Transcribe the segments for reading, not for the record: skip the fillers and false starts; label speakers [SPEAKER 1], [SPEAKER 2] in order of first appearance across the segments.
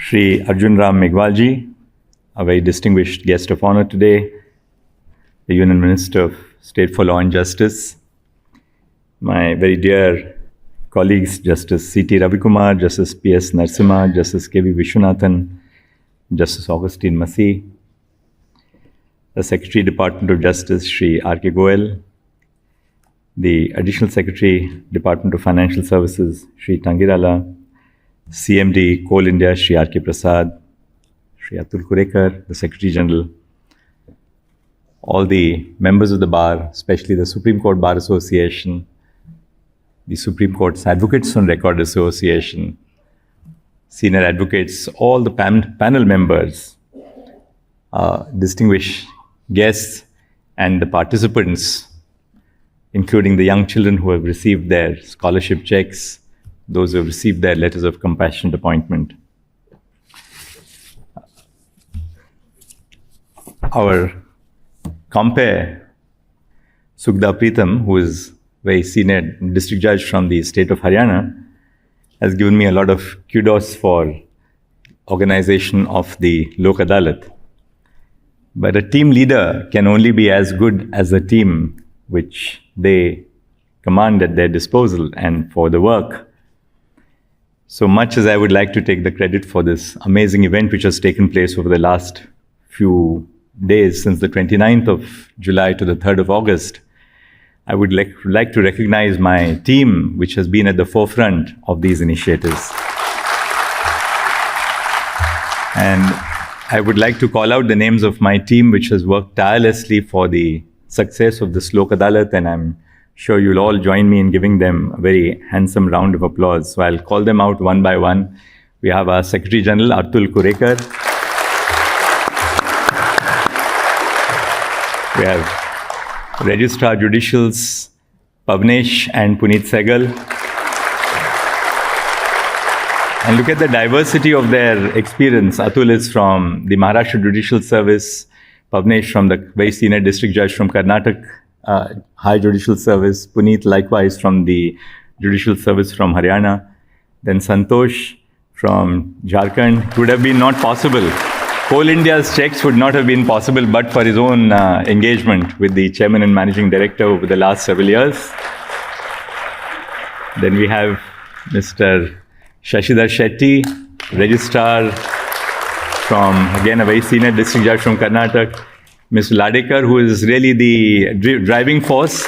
[SPEAKER 1] Shri Arjun Ram Meghwalji, a very distinguished guest of honor today, the Union Minister of State for Law and Justice, my very dear colleagues, Justice C.T. Ravikumar, Justice P.S. Narasimha, Justice K.V. Vishwanathan, Justice Augustine Masih, the Secretary, Department of Justice, Shri R.K. Goel, the Additional Secretary, Department of Financial Services, Shri Tangirala, CMD, Coal India, Shri R.K. Prasad, Shri Atul Kurekar, the Secretary General, all the members of the Bar, especially the Supreme Court Bar Association, the Supreme Court's Advocates on Record Association, senior advocates, all the panel members, distinguished guests, and the participants, including the young children who have received their scholarship checks, those who have received their letters of compassionate appointment. Our compare, Sukda Pritam, who is very senior district judge from the state of Haryana, has given me a lot of kudos for organization of the Lok Adalat. But a team leader can only be as good as the team which they command at their disposal and for the work. So much as I would like to take the credit for this amazing event which has taken place over the last few days since the 29th of July to the 3rd of August, I would like to recognize my team which has been at the forefront of these initiatives. And I would like to call out the names of my team which has worked tirelessly for the success of this Lok Adalat, and I'm sure you'll all join me in giving them a very handsome round of applause. So I'll call them out one by one. We have our Secretary General, Atul Kurekar. We have Registrar Judicials, Pavnesh and Puneet Segal. And look at the diversity of their experience. Atul is from the Maharashtra Judicial Service, Pavnesh from the very senior district judge from Karnataka High Judicial Service, Puneet likewise from the Judicial Service from Haryana, then Santosh from Jharkhand. It would have been not possible. Coal India's checks would not have been possible but for his own engagement with the Chairman and Managing Director over the last several years. Then we have Mr. Shashidhar Shetty, Registrar from, again, a very senior district judge from Karnataka. Mr. Ladekar, who is really the driving force.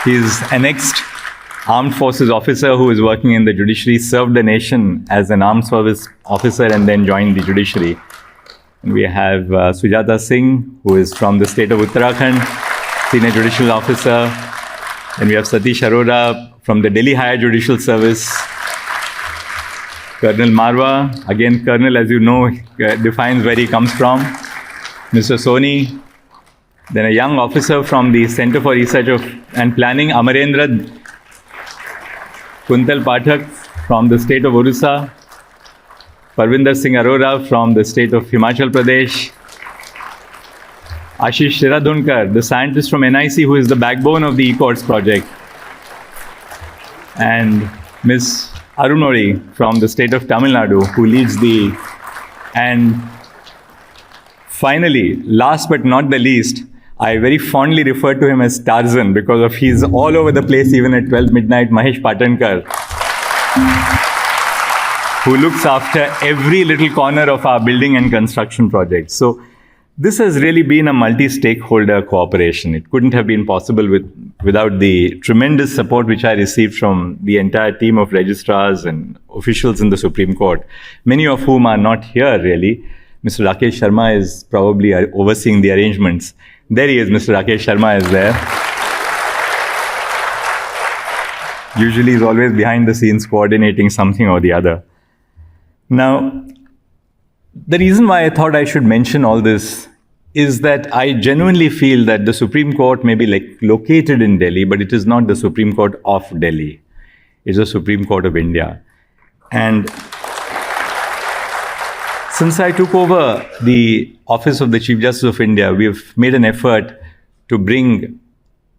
[SPEAKER 1] He's an ex-armed forces officer who is working in the judiciary, served the nation as an armed service officer and then joined the judiciary. And we have Sujata Singh, who is from the state of Uttarakhand, senior judicial officer. Then we have Satish Arora from the Delhi Higher Judicial Service. Colonel Marwa, again, Colonel, as you know, defines where he comes from. Mr. Soni, then a young officer from the Center for Research and Planning, Amarendra Kuntal Pathak from the state of Orissa, Parvinder Singh Arora from the state of Himachal Pradesh, Ashish Shiradhunkar, the scientist from NIC who is the backbone of the eCourts project, and Ms. Arunori from the state of Tamil Nadu who leads and finally, last but not the least, I very fondly refer to him as Tarzan because of he's all over the place even at 12 midnight, Mahesh Patankar, who looks after every little corner of our building and construction projects. So this has really been a multi-stakeholder cooperation. It couldn't have been possible without the tremendous support which I received from the entire team of registrars and officials in the Supreme Court, many of whom are not here really. Mr. Rakesh Sharma is probably overseeing the arrangements. There he is, Mr. Rakesh Sharma is there. Usually he's always behind the scenes coordinating something or the other. Now, the reason why I thought I should mention all this is that I genuinely feel that the Supreme Court may be located in Delhi, but it is not the Supreme Court of Delhi. It's the Supreme Court of India. And since I took over the office of the Chief Justice of India, we have made an effort to bring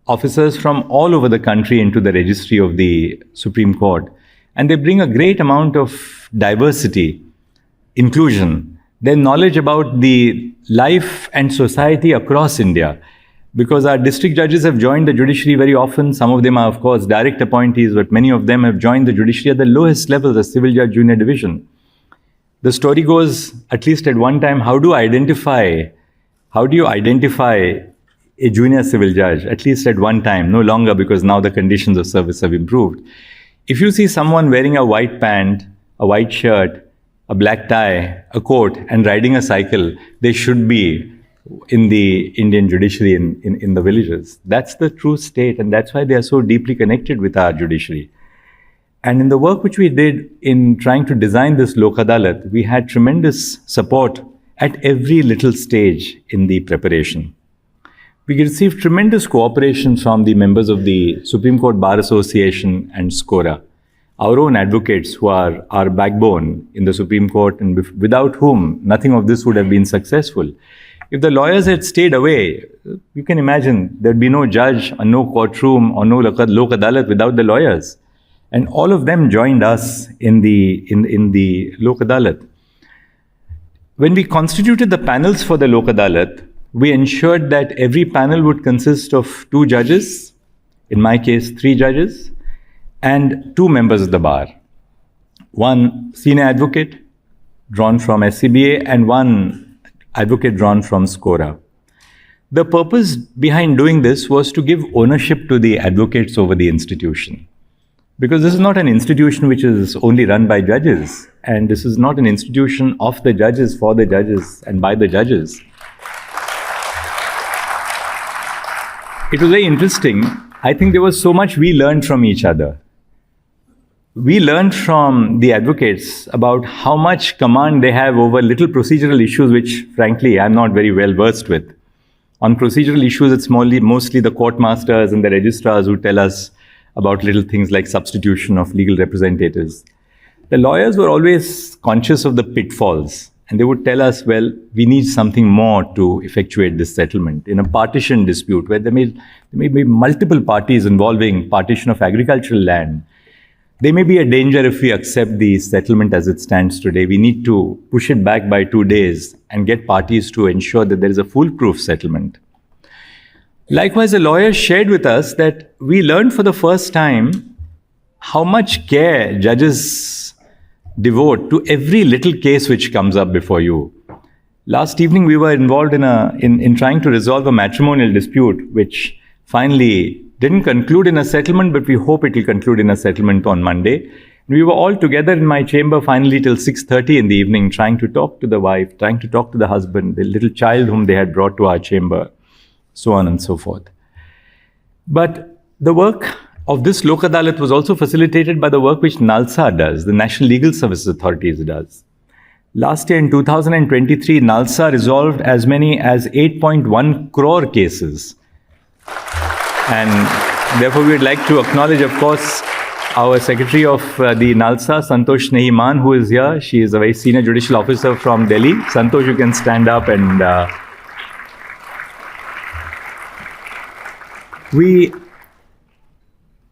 [SPEAKER 1] officers from all over the country into the registry of the Supreme Court. and they bring a great amount of diversity, inclusion, their knowledge about the life and society across India. Because our district judges have joined the judiciary very often. Some of them are, of course, direct appointees, but many of them have joined the judiciary at the lowest level, the civil judge junior division. The story goes, at least at one time, how do you identify a junior civil judge, at least at one time, no longer, because now the conditions of service have improved. If you see someone wearing a white pant, a white shirt, a black tie, a coat, and riding a cycle, they should be in the Indian judiciary in the villages. That's the true state, and that's why they are so deeply connected with our judiciary. And in the work which we did in trying to design this Lok Adalat, we had tremendous support at every little stage in the preparation. We received tremendous cooperation from the members of the Supreme Court Bar Association and SCORA, our own advocates who are our backbone in the Supreme Court, and without whom nothing of this would have been successful. If the lawyers had stayed away, you can imagine there'd be no judge or no courtroom or no Lok Adalat without the lawyers. And all of them joined us in the Lok Adalat. When we constituted the panels for the Lok Adalat, we ensured that every panel would consist of 2 judges, in my case 3 judges, and 2 members of the bar. 1 senior advocate drawn from SCBA and 1 advocate drawn from SCORA. The purpose behind doing this was to give ownership to the advocates over the institution. Because this is not an institution which is only run by judges, and this is not an institution of the judges, for the judges, and by the judges. It was very interesting. I think there was so much we learned from each other. We learned from the advocates about how much command they have over little procedural issues, which frankly I'm not very well versed with. On procedural issues, it's mostly the court masters and the registrars who tell us about little things like substitution of legal representatives. The lawyers were always conscious of the pitfalls, and they would tell us, well, we need something more to effectuate this settlement. In a partition dispute where there may be multiple parties involving partition of agricultural land, there may be a danger if we accept the settlement as it stands today. We need to push it back by 2 days and get parties to ensure that there is a foolproof settlement. Likewise, the lawyers shared with us that we learned for the first time how much care judges devote to every little case which comes up before you. Last evening, we were involved in trying to resolve a matrimonial dispute, which finally didn't conclude in a settlement, but we hope it will conclude in a settlement on Monday. We were all together in my chamber finally till 6:30 in the evening, trying to talk to the wife, trying to talk to the husband, the little child whom they had brought to our chamber, so on and so forth. But the work of this Lok Adalat was also facilitated by the work which NALSA does, the National Legal Services Authorities does. Last year in 2023, NALSA resolved as many as 8.1 crore cases. And therefore, we would like to acknowledge, of course, our Secretary of the NALSA, Santosh Nehiman, who is here. She is a very senior judicial officer from Delhi. Santosh, you can stand up. And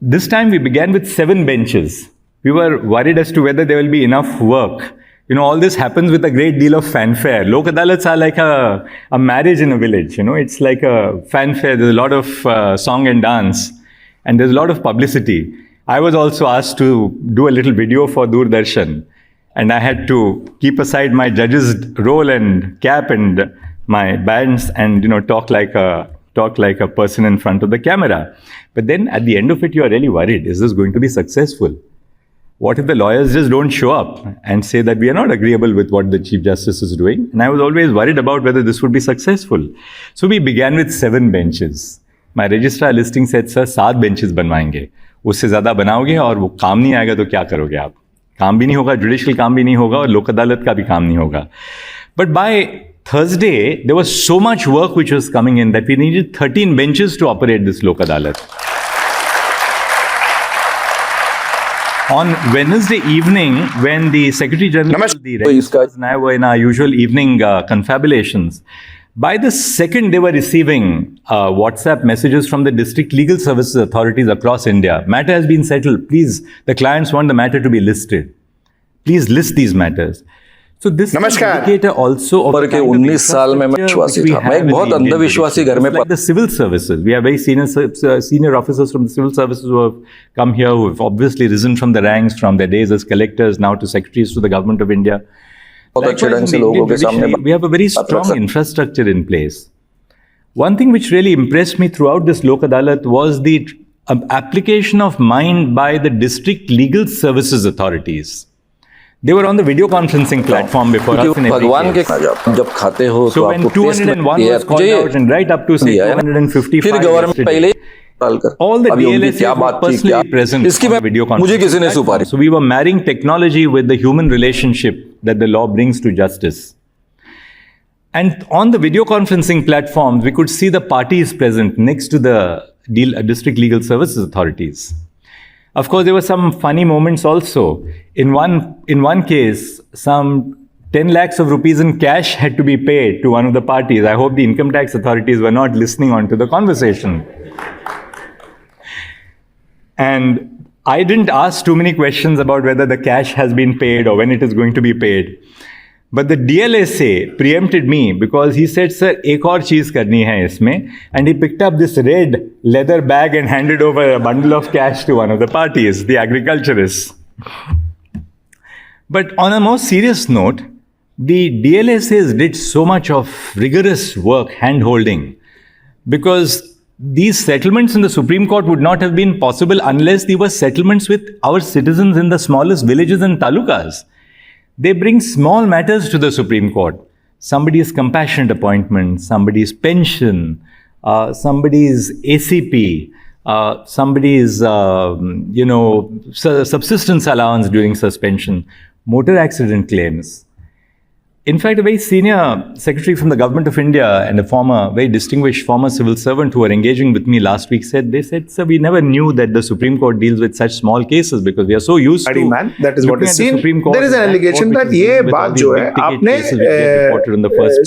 [SPEAKER 1] this time we began with 7 benches. We were worried as to whether there will be enough work. You know, all this happens with a great deal of fanfare. Lok Adalats are like a marriage in a village. You know, it's like a fanfare. There's a lot of song and dance, and there's a lot of publicity. I was also asked to do a little video for Doordarshan, and I had to keep aside my judge's role and cap and my bands and, you know, talk like a person in front of the camera. But then at the end of it, you are really worried. Is this going to be successful? What if the lawyers just don't show up and say that we are not agreeable with what the Chief Justice is doing? And I was always worried about whether this would be successful. So we began with 7 benches. My registrar listing said, sir, 7 benches बनवाएंगे. उससे ज़्यादा बनाओगे और वो काम नहीं आएगा तो क्या करोगे आप? काम भी नहीं होगा, जुडिशियल काम भी नहीं होगा और लोक अदालत का भी काम नहीं होगा. But by Thursday, there was so much work which was coming in that we needed 13 benches to operate this Lok Adalat. On Wednesday evening, when the Secretary General, the registrars and I were in our usual evening confabulations, By the second, they were receiving WhatsApp messages from the district legal services authorities across India. Matter has been settled. Please, the clients want the matter to be listed. Please list these matters. So this is an indicator also of
[SPEAKER 2] के 19 साल में मैं विश्वासी था. मैं एक बहुत अंधविश्वासी घर में
[SPEAKER 1] like the civil services. We have very senior officers from the civil services who have come here, who have obviously risen from the ranks from their days as collectors now to secretaries to the government of India. Likewise, in the Indian judiciary, we have a very strong infrastructure in place. One thing which really impressed me throughout this Lok Adalat was the application of mind by the district legal services authorities. They were on the video conferencing platform before us in every case. So when 201 was called out and right up to say 255 yesterday, all the DLSAs were personally present on the video conferencing platform. So we were marrying technology with the human relationship that the law brings to justice. And on the video conferencing platforms, we could see the parties present next to the district legal services authorities. Of course, there were some funny moments also. In one case, some 10 lakhs of rupees in cash had to be paid to one of the parties. I hope the income tax authorities were not listening on to the conversation. And I didn't ask too many questions about whether the cash has been paid or when it is going to be paid. But the DLSA preempted me because he said, sir, ek aur cheez karni hai isme. And he picked up this red leather bag and handed over a bundle of cash to one of the parties, the agriculturists. But on a more serious note, the DLSAs did so much of rigorous work, hand-holding, because these settlements in the Supreme Court would not have been possible unless they were settlements with our citizens in the smallest villages and talukas. They bring small matters to the Supreme Court. Somebody's compassionate appointment, somebody's pension, somebody's ACP, somebody's, subsistence allowance during suspension, motor accident claims. In fact, a very senior secretary from the government of India and a very distinguished former civil servant who were engaging with me last week said, sir, we never knew that the Supreme Court deals with such small cases because we are so used to
[SPEAKER 3] that is what is seen.
[SPEAKER 1] There
[SPEAKER 3] is an allegation that ये बात जो है आपने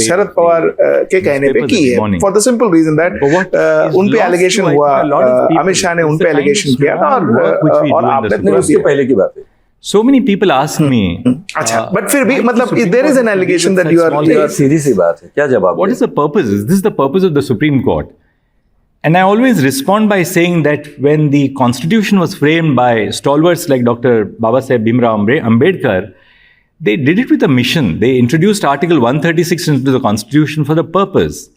[SPEAKER 3] शरद पवार के कहने पे की है for the simple reason that उन पे allegation हुआ, अमित शाह ने उन पे allegation किया था और आपने उसके पहले की बात है.
[SPEAKER 1] So many people ask me,
[SPEAKER 3] but फिर भी मतलब there is an allegation that you are
[SPEAKER 2] सीधी सी बात है, क्या जवाब?
[SPEAKER 1] What is the purpose? Is this the purpose of the Supreme Court? And I always respond by saying that when the Constitution was framed by stalwarts like Dr. Babasaheb Bhimrao Ambedkar, they did it with a mission. They introduced Article 136 into the Constitution for the purpose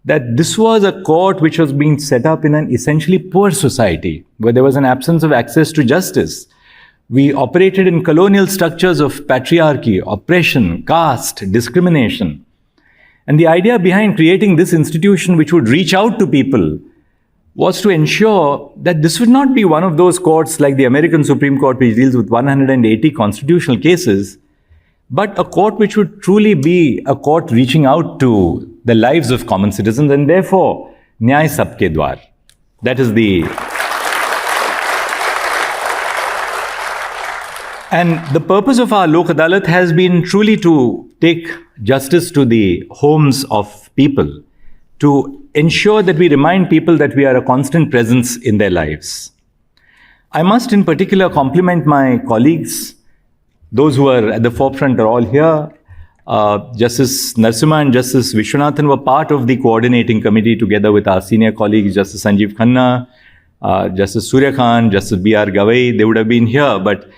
[SPEAKER 1] that this was a court which was being set up in an essentially poor society where there was an absence of access to justice. We operated in colonial structures of patriarchy, oppression, caste, discrimination. And the idea behind creating this institution which would reach out to people was to ensure that this would not be one of those courts like the American Supreme Court which deals with 180 constitutional cases, but a court which would truly be a court reaching out to the lives of common citizens and therefore, Nyay Sabke Dwar. That is the... And the purpose of our Lok Adalat has been truly to take justice to the homes of people, to ensure that we remind people that we are a constant presence in their lives. I must in particular compliment my colleagues. Those who are at the forefront are all here. Justice Narasimha and Justice Vishwanathan were part of the coordinating committee together with our senior colleagues, Justice Sanjeev Khanna, Justice Surya Khan, Justice B.R. Gavai. They would have been here, but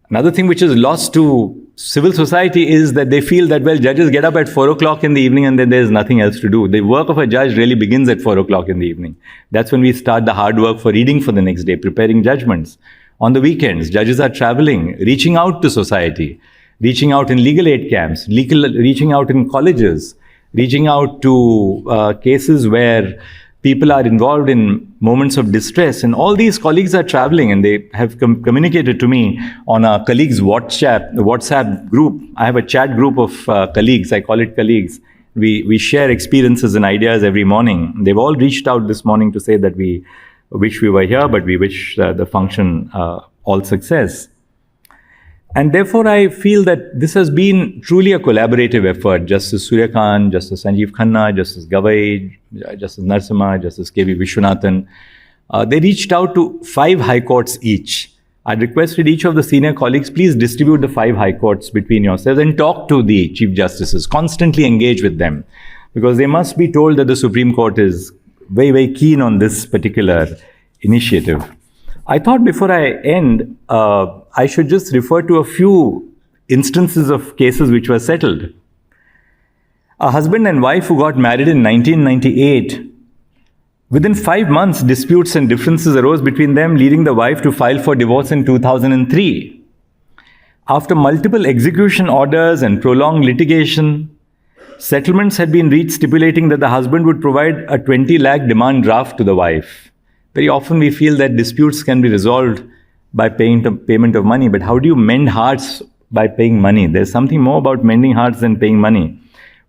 [SPEAKER 1] another thing which is lost to civil society is that they feel that, well, judges get up at 4 o'clock in the evening and then there's nothing else to do. The work of a judge really begins at 4 o'clock in the evening. That's when we start the hard work for reading for the next day, preparing judgments. On the weekends, judges are traveling, reaching out to society, reaching out in legal aid camps, reaching out in colleges, reaching out to cases where people are involved in moments of distress, and all these colleagues are traveling and they have communicated to me on a colleagues WhatsApp group. I have a chat group of colleagues, I call it colleagues. We share experiences and ideas every morning. They've all reached out this morning to say that we wish we were here, but we wish the function all success. And therefore, I feel that this has been truly a collaborative effort. Justice Suryakant, Justice Sanjeev Khanna, Justice Gavai, Justice Narasimha, Justice K.V. Vishwanathan, they reached out to 5 high courts each. I requested each of the senior colleagues, please distribute the 5 high courts between yourselves and talk to the chief justices, constantly engage with them, because they must be told that the Supreme Court is very, very keen on this particular initiative. I thought before I end, I should just refer to a few instances of cases which were settled. A husband and wife who got married in 1998, within 5 months, disputes and differences arose between them, leading the wife to file for divorce in 2003. After multiple execution orders and prolonged litigation, settlements had been reached stipulating that the husband would provide a 20 lakh demand draft to the wife. Very often we feel that disputes can be resolved by payment of money, but how do you mend hearts by paying money? There's something more about mending hearts than paying money,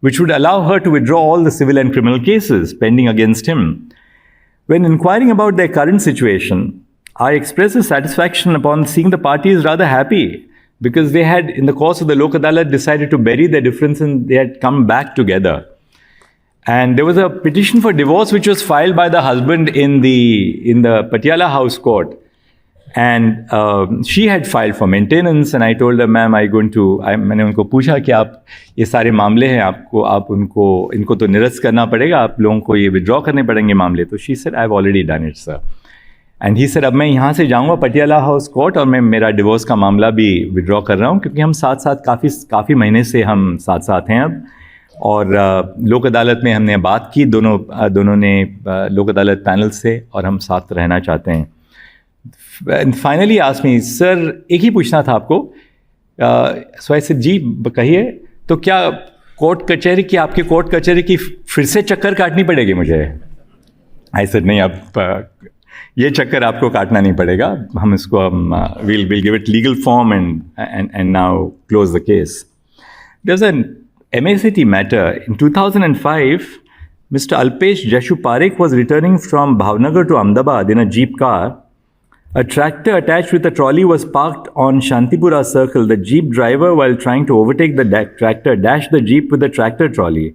[SPEAKER 1] which would allow her to withdraw all the civil and criminal cases pending against him. When inquiring about their current situation, I expressed a satisfaction upon seeing the parties rather happy, because they had, in the course of the Lok Adalat, decided to bury their difference and they had come back together. And there was a petition for divorce which was filed by the husband in the Patiala House Court. And she had filed for maintenance, and I told her, ma'am, मैंने उनको पूछा कि आप ये सारे मामले हैं, आप इनको तो निरस्त करना पड़ेगा, आप लोगों को ये विड्रॉ करने पड़ेंगे मामले. तो she said, I've already done it, sir. And he said, अब मैं यहाँ से जाऊँगा पटियाला हाउस कोर्ट और मैं मेरा डिवोर्स का मामला भी विड्रॉ कर रहा हूँ, क्योंकि हम साथ काफ़ी महीने से हम साथ हैं अब. और लोक अदालत में हमने बात की, दोनों ने लोक अदालत पैनल से, और हम साथ रहना चाहते हैं. And finally asked me, sir एक ही पूछना था आपको. So I said, जी कहिए. तो क्या आपके कोर्ट कचहरी की फिर से चक्कर काटनी पड़ेगी मुझे? I said, नहीं, अब ये चक्कर आपको काटना नहीं पड़ेगा. हम इसको we'll give it legal form and now close the case. There's an MACT matter. In 2005, Mr. Alpesh Jashu Parekh was returning from Bhavnagar to Ahmedabad in a jeep car. A tractor attached with a trolley was parked on Shantipura Circle. The jeep driver, while trying to overtake the tractor, dashed the jeep with the tractor trolley,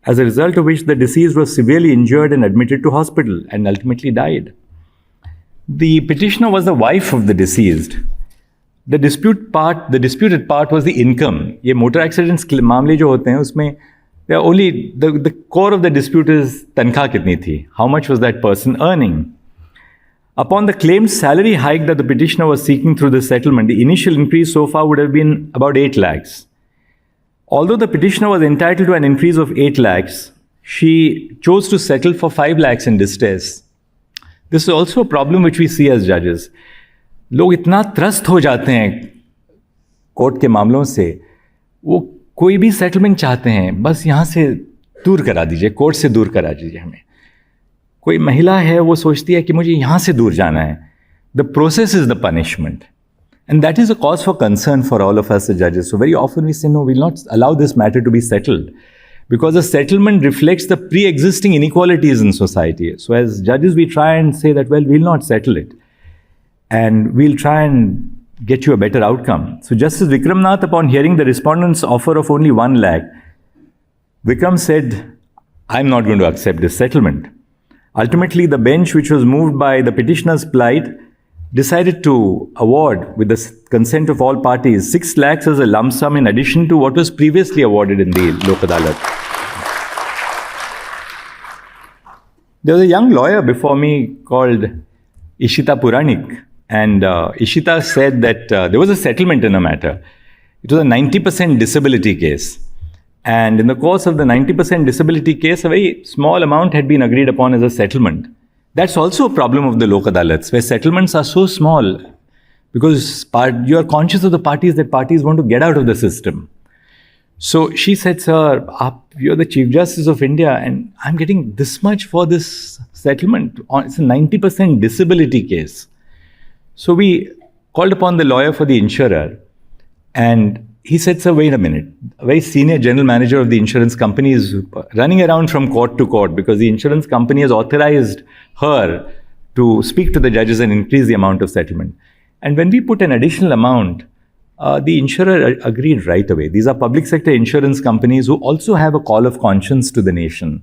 [SPEAKER 1] as a result of which the deceased was severely injured and admitted to hospital and ultimately died. The petitioner was the wife of the deceased. The disputed part was the income. ये motor accidents मामले जो होते हैं उसमें only the core of the dispute is तनख्वाह कितनी थी. How much was that person earning? Upon the claimed salary hike that the petitioner was seeking through the settlement, the initial increase so far would have been about 8 lakhs. Although the petitioner was entitled to an increase of 8 lakhs, she chose to settle for 5 lakhs in distress. This is also a problem which we see as judges. लोग इतना त्रस्त हो जाते हैं court के मामलों से, वो कोई भी सेटलमेंट चाहते हैं, बस यहाँ से दूर करा दीजिए, कोर्ट से दूर करा दीजिए हमें. कोई महिला है, वो सोचती है कि मुझे यहाँ से दूर जाना है. The process is the punishment. And that is a cause for concern for all of us as judges. So very often we say, no, we'll not allow this matter to be settled, because a settlement reflects the pre-existing inequalities in society. So as judges, we try and say that, well, we'll not settle it, and we'll try and get you a better outcome. So Justice Vikram Nath, upon hearing the respondent's offer of only 1 lakh, Vikram said, I'm not going to accept this settlement. Ultimately, the bench, which was moved by the petitioner's plight, decided to award, with the consent of all parties, 6 lakhs as a lump sum in addition to what was previously awarded in the Lok Adalat. There was a young lawyer before me called Ishita Puranik, and Ishita said that there was a settlement in a matter. It was a 90% disability case. And in the course of the 90% disability case, a very small amount had been agreed upon as a settlement. That's also a problem of the Lok Adalats, where settlements are so small because you are conscious of the parties that parties want to get out of the system. So she said, sir, you're the Chief Justice of India and I'm getting this much for this settlement. It's a 90% disability case. So we called upon the lawyer for the insurer, and he said, sir, wait a minute. A very senior general manager of the insurance company is running around from court to court because the insurance company has authorized her to speak to the judges and increase the amount of settlement. And when we put an additional amount, the insurer agreed right away. These are public sector insurance companies who also have a call of conscience to the nation.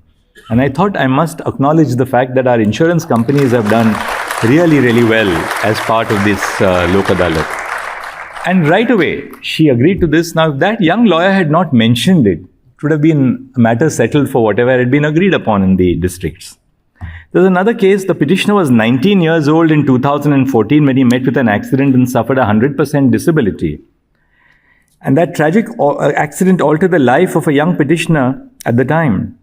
[SPEAKER 1] And I thought I must acknowledge the fact that our insurance companies have done really, really well as part of this Lok Adalat. And right away, she agreed to this. Now, if that young lawyer had not mentioned it, it would have been a matter settled for whatever had been agreed upon in the districts. There's another case. The petitioner was 19 years old in 2014 when he met with an accident and suffered a 100% disability. And that tragic accident altered the life of a young petitioner at the time.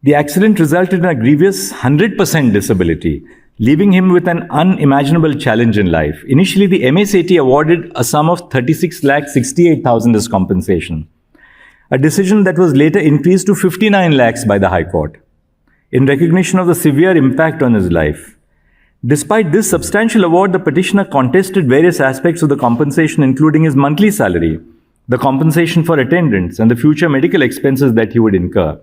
[SPEAKER 1] The accident resulted in a grievous 100% disability, leaving him with an unimaginable challenge in life. Initially, the MSAT awarded a sum of 36,68,000 as compensation, a decision that was later increased to 59 lakhs by the High Court, in recognition of the severe impact on his life. Despite this substantial award, the petitioner contested various aspects of the compensation, including his monthly salary, the compensation for attendance, and the future medical expenses that he would incur.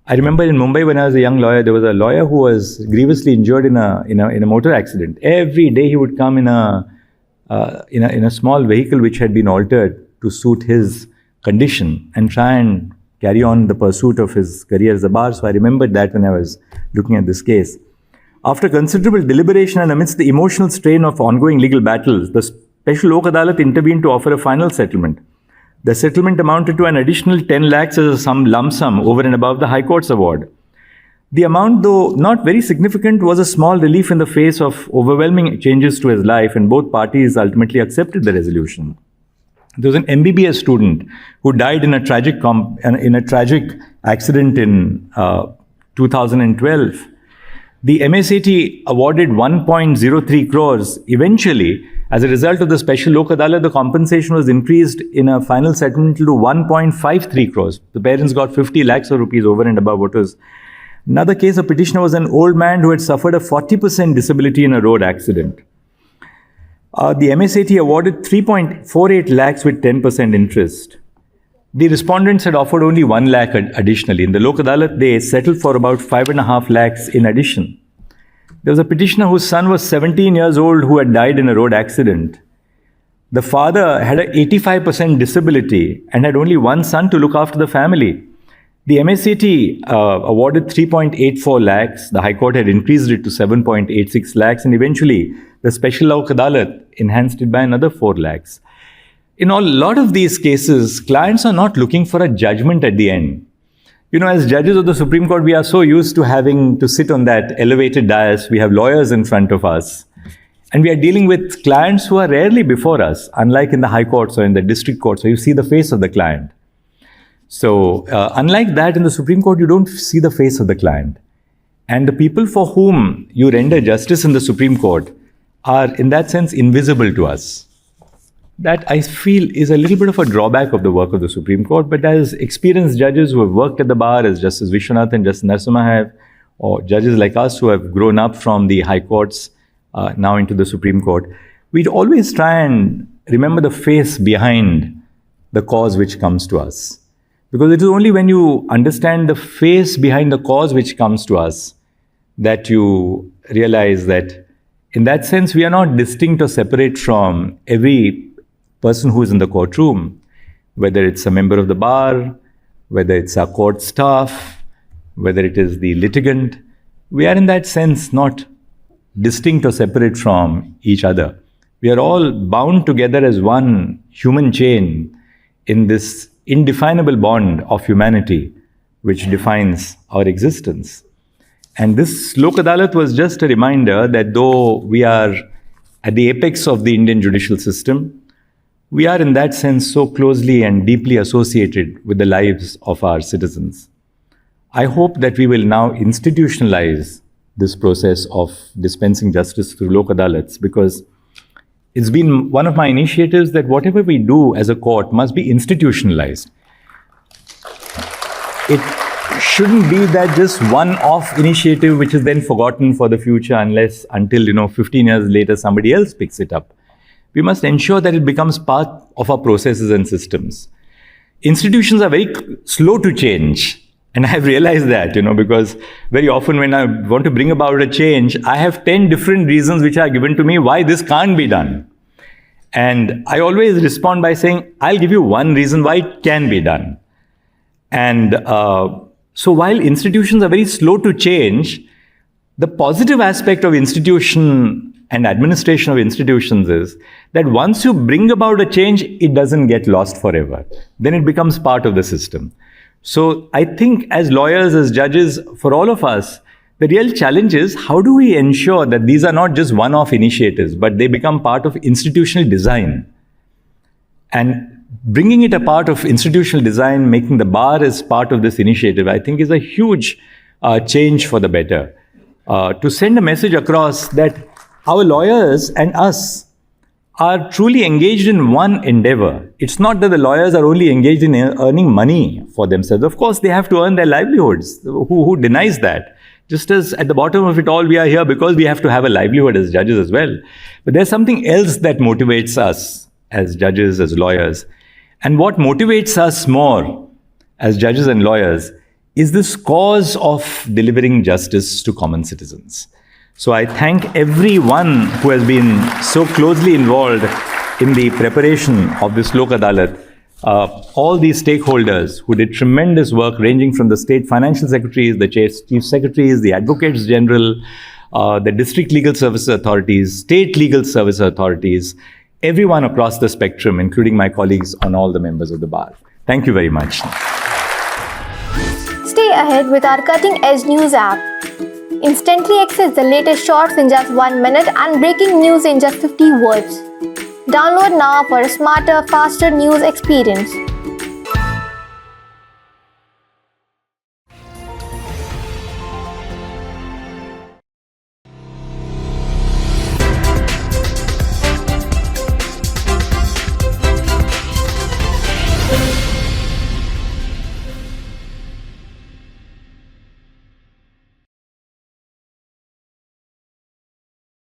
[SPEAKER 1] I remember in Mumbai when I was a young lawyer, there was a lawyer who was grievously injured in a motor accident. Every day he would come in a small vehicle which had been altered to suit his condition and try and carry on the pursuit of his career as a bar. So I remembered that when I was looking at this case. After considerable deliberation and amidst the emotional strain of ongoing legal battles, the Special Lok Adalat intervened to offer a final settlement. The settlement amounted to an additional 10 lakhs as a lump sum over and above the High Court's award. The amount, though not very significant, was a small relief in the face of overwhelming changes to his life, and both parties ultimately accepted the resolution. There was an MBBS student who died in a tragic accident in 2012. The MSAT awarded 1.03 crores. Eventually, as a result of the Special Lok Adalat, the compensation was increased in a final settlement to 1.53 crores. The parents got 50 lakhs of rupees over and above what was. Another case, a petitioner was an old man who had suffered a 40% disability in a road accident. The MSAT awarded 3.48 lakhs with 10% interest. The respondents had offered only 1 lakh additionally. In the Lok Adalat, they settled for about 5.5 lakhs in addition. There was a petitioner whose son was 17 years old who had died in a road accident. The father had an 85% disability and had only one son to look after the family. The MSAT awarded 3.84 lakhs. The High Court had increased it to 7.86 lakhs, and eventually the Special Lok Adalat enhanced it by another 4 lakhs. In a lot of these cases, clients are not looking for a judgment at the end. You know, as judges of the Supreme Court, we are so used to having to sit on that elevated dais. We have lawyers in front of us. And we are dealing with clients who are rarely before us, unlike in the High Courts or in the District Courts, where you see the face of the client. So, unlike that, in the Supreme Court, you don't see the face of the client. And the people for whom you render justice in the Supreme Court are, in that sense, invisible to us. That, I feel, is a little bit of a drawback of the work of the Supreme Court. But as experienced judges who have worked at the bar, as Justice Vishwanath and Justice Narasimha have, or judges like us who have grown up from the High Courts now into the Supreme Court, we'd always try and remember the face behind the cause which comes to us. Because it is only when you understand the face behind the cause which comes to us that you realize that, in that sense, we are not distinct or separate from every person who is in the courtroom, whether it's a member of the bar, whether it's our court staff, whether it is the litigant. We are, in that sense, not distinct or separate from each other. We are all bound together as one human chain in this indefinable bond of humanity which defines our existence. And this Lok Adalat was just a reminder that though we are at the apex of the Indian judicial system, we are in that sense so closely and deeply associated with the lives of our citizens. I hope that we will now institutionalize this process of dispensing justice through Lok Adalats, because it's been one of my initiatives that whatever we do as a court must be institutionalized. It shouldn't be that just one-off initiative which is then forgotten for the future until 15 years later somebody else picks it up. We must ensure that it becomes part of our processes and systems. Institutions are very slow to change. And I have realized that, because very often when I want to bring about a change, I have 10 different reasons which are given to me why this can't be done. And I always respond by saying, I'll give you one reason why it can be done. And so while institutions are very slow to change, the positive aspect of institution and administration of institutions is that once you bring about a change, it doesn't get lost forever. Then it becomes part of the system. So I think as lawyers, as judges, for all of us, the real challenge is how do we ensure that these are not just one-off initiatives, but they become part of institutional design. And bringing it a part of institutional design, making the bar as part of this initiative, I think is a huge change for the better. To send a message across that our lawyers and us are truly engaged in one endeavor. It's not that the lawyers are only engaged in earning money for themselves. Of course, they have to earn their livelihoods. Who denies that? Just as at the bottom of it all, we are here because we have to have a livelihood as judges as well. But there's something else that motivates us as judges, as lawyers. And what motivates us more as judges and lawyers is this cause of delivering justice to common citizens. So I thank everyone who has been so closely involved in the preparation of this Lok Adalat. All these stakeholders who did tremendous work ranging from the state financial secretaries, the chief secretaries, the advocates general, the district legal services authorities, state legal service authorities, everyone across the spectrum, including my colleagues on all the members of the bar. Thank you very much.
[SPEAKER 4] Stay ahead with our cutting-edge news app. Instantly access the latest shorts in just 1 minute and breaking news in just 50 words. Download now for a smarter, faster news experience.